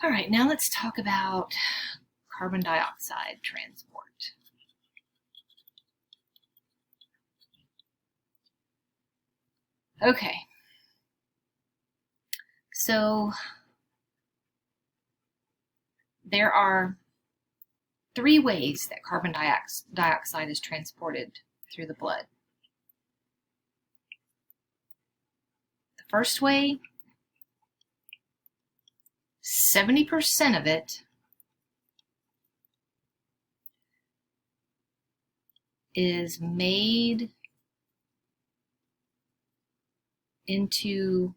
All right, now let's talk about carbon dioxide transport. Okay, so there are 3 ways that carbon dioxide is transported through the blood. The first way, 70% of it is made into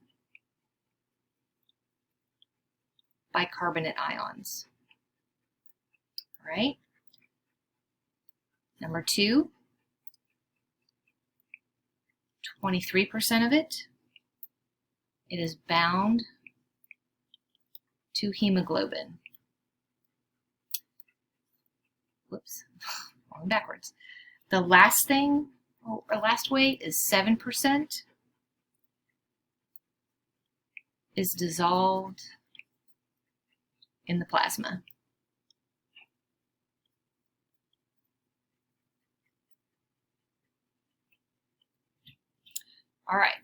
bicarbonate ions. All right. Number 2, 23% of it is bound to hemoglobin. Whoops, going backwards. The last thing, or last way, is 7% is dissolved in the plasma. All right,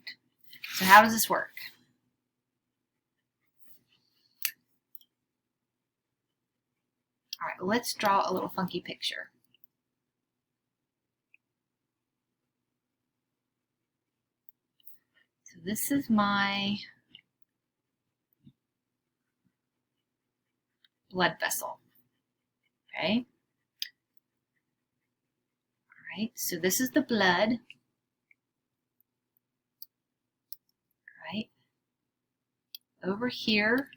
so how does this work? All right, let's draw a little funky picture. So this is my blood vessel, okay? All right, so this is the blood, right? Over here,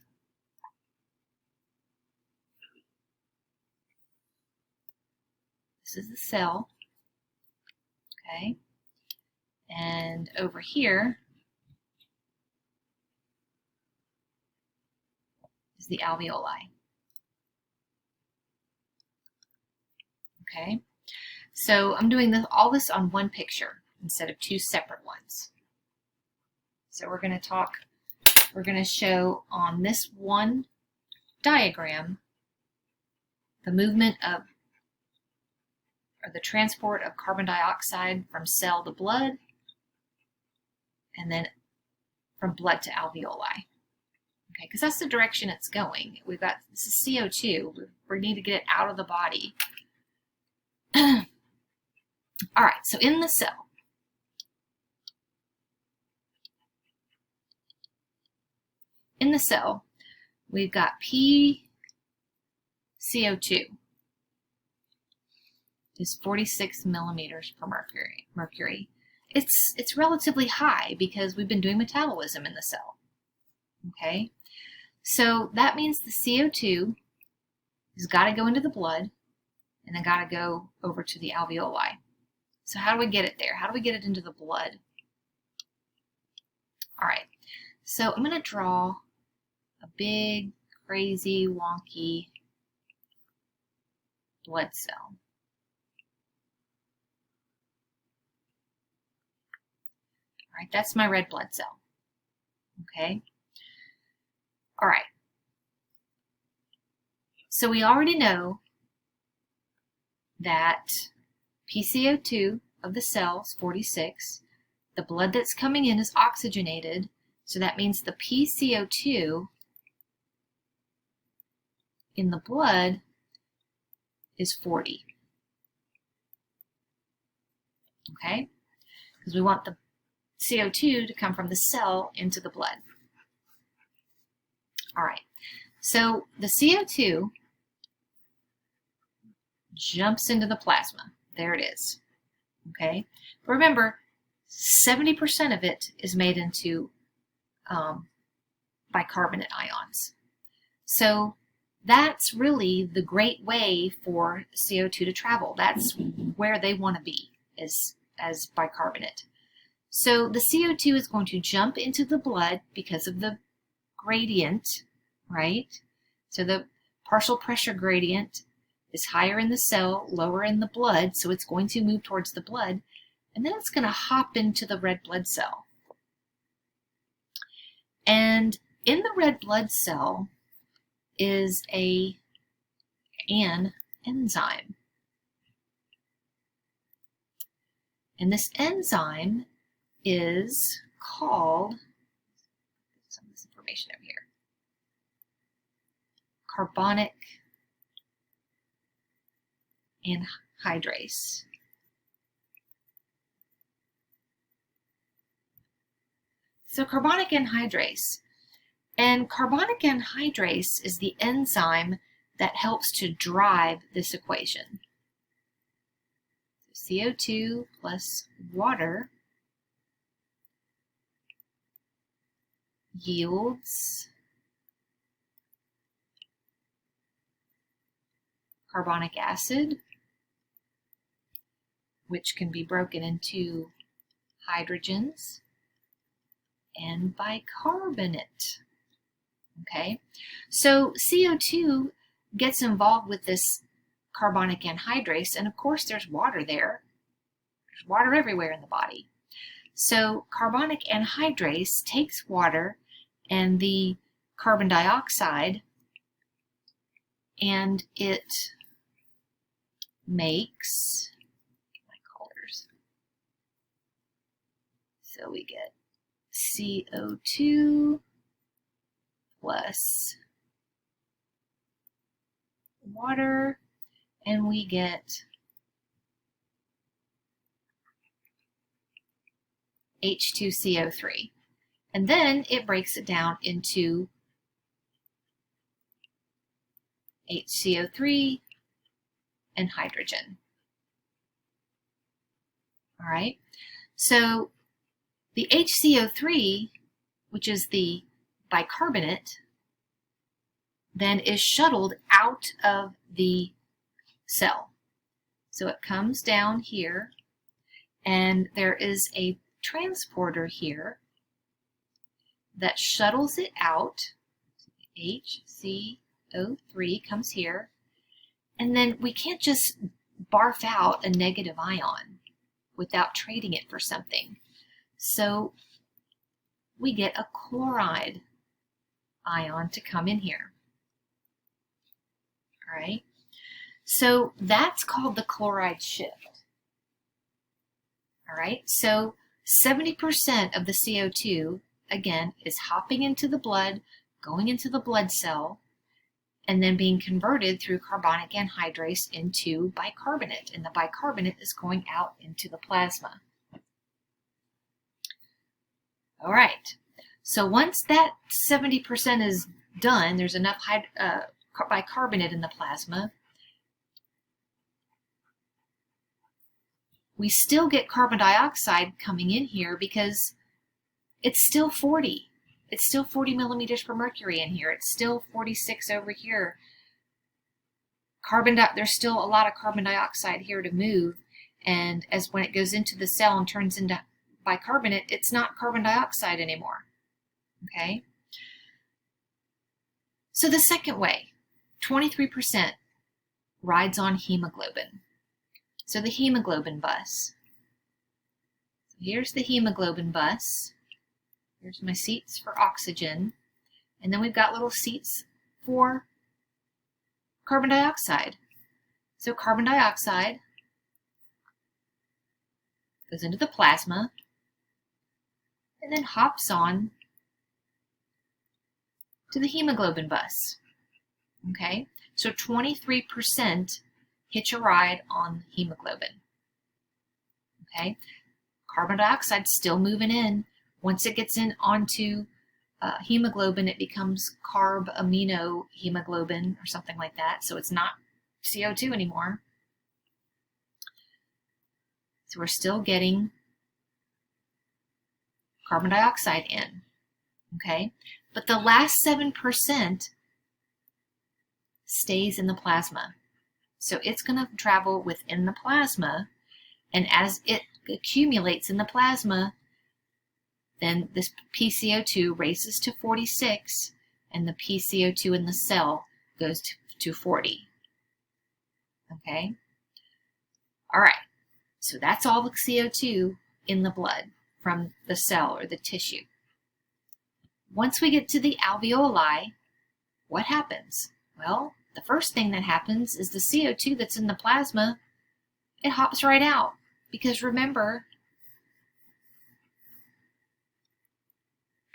this is the cell, okay? And over here is the alveoli. Okay, so I'm doing all this on one picture instead of 2 separate ones. So we're going to show on this one diagram the movement of, or the transport of carbon dioxide from cell to blood, and then from blood to alveoli. Okay, because that's the direction it's going. We've got, this is CO2. We need to get it out of the body. All right, so in the cell, we've got PCO2 is 46 millimeters per mercury. It's relatively high because we've been doing metabolism in the cell. Okay, so that means the CO2 has got to go into the blood and then got to go over to the alveoli. So how do we get it there? How do we get it into the blood? All right, so I'm going to draw a big, crazy, wonky blood cell. All right, that's my red blood cell. Okay. All right. So we already know that PCO2 of the cell is 46. The blood that's coming in is oxygenated, so that means the PCO2 in the blood is 40. Okay? Because we want the CO2 to come from the cell into the blood. All right. So the CO2 jumps into the plasma. There it is. Okay? But remember, 70% of it is made into bicarbonate ions. So that's really the great way for CO2 to travel. That's where they want to be, as bicarbonate. So the CO2 is going to jump into the blood because of the gradient, right? So the partial pressure gradient is higher in the cell, lower in the blood, so it's going to move towards the blood, and then it's going to hop into the red blood cell. And in the red blood cell, is an enzyme. And this enzyme is called, some of this information over here, carbonic anhydrase. So carbonic anhydrase. And carbonic anhydrase is the enzyme that helps to drive this equation. So CO2 plus water yields carbonic acid, which can be broken into hydrogens and bicarbonate. Okay, so CO2 gets involved with this carbonic anhydrase, and of course there's water there. There's water everywhere in the body. So carbonic anhydrase takes water and the carbon dioxide, and it makes my colors. So we get CO2 plus water, and we get H2CO3. And then it breaks it down into HCO3 and hydrogen. All right, so the HCO3, which is the bicarbonate, then is shuttled out of the cell. So it comes down here, and there is a transporter here that shuttles it out. HCO3 comes here, and then we can't just barf out a negative ion without trading it for something. So we get a chloride ion to come in here. All right, so that's called the chloride shift. All right, so 70% of the CO2, again, is hopping into the blood, going into the blood cell, and then being converted through carbonic anhydrase into bicarbonate, and the bicarbonate is going out into the plasma. All right, so once that 70% is done, there's enough bicarbonate in the plasma, we still get carbon dioxide coming in here because it's still 40. It's still 40 millimeters per mercury in here. It's still 46 over here. There's still a lot of carbon dioxide here to move, and as when it goes into the cell and turns into bicarbonate, it's not carbon dioxide anymore. Okay? So the second way, 23% rides on hemoglobin. So the hemoglobin bus. So here's the hemoglobin bus. Here's my seats for oxygen. And then we've got little seats for carbon dioxide. So carbon dioxide goes into the plasma and then hops on to the hemoglobin bus. Okay, so 23% hitch a ride on hemoglobin. Okay, carbon dioxide still moving in. Once it gets in onto hemoglobin, it becomes carb amino hemoglobin or something like that. So it's not CO2 anymore. So we're still getting carbon dioxide in. Okay, but the last 7% stays in the plasma. So it's going to travel within the plasma, and as it accumulates in the plasma, then this PCO2 raises to 46, and the PCO2 in the cell goes to 40. Okay? All right, so that's all the CO2 in the blood from the cell or the tissue. Once we get to the alveoli, what happens? Well, the first thing that happens is the CO2 that's in the plasma, it hops right out. Because remember,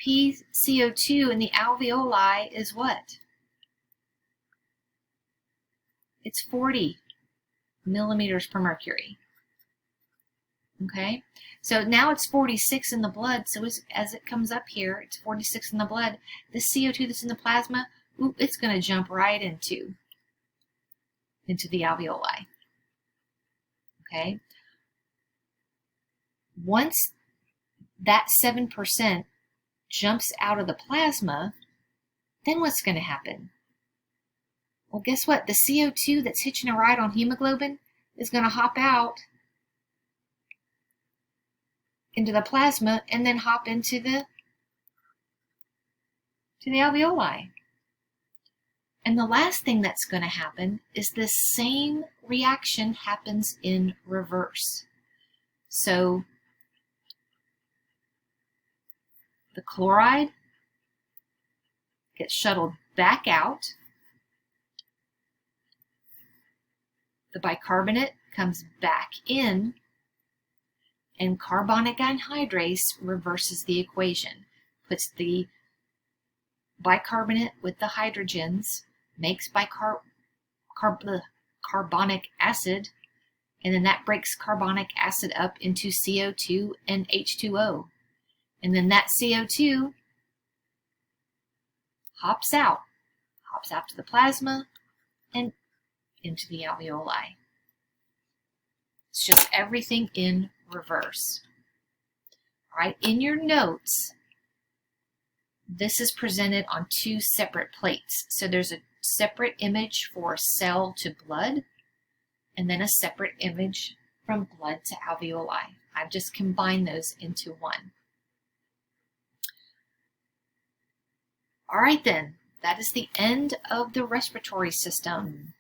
PCO2 in the alveoli is what? It's 40 millimeters per mercury. Okay, so now it's 46 in the blood. So as it comes up here, it's 46 in the blood. The CO2 that's in the plasma, it's going to jump right into the alveoli. Okay, once that 7% jumps out of the plasma, then what's going to happen? Well, guess what? The CO2 that's hitching a ride on hemoglobin is going to hop out into the plasma and then hop into the alveoli. And the last thing that's going to happen is this same reaction happens in reverse. So the chloride gets shuttled back out. The bicarbonate comes back in, and carbonic anhydrase reverses the equation, puts the bicarbonate with the hydrogens, makes carbonic acid, and then that breaks carbonic acid up into CO2 and H2O. And then that CO2 hops out to the plasma and into the alveoli. It's just everything in reverse. All right, in your notes, this is presented on two separate plates. So there's a separate image for cell to blood, and then a separate image from blood to alveoli. I've just combined those into one. All right then, that is the end of the respiratory system.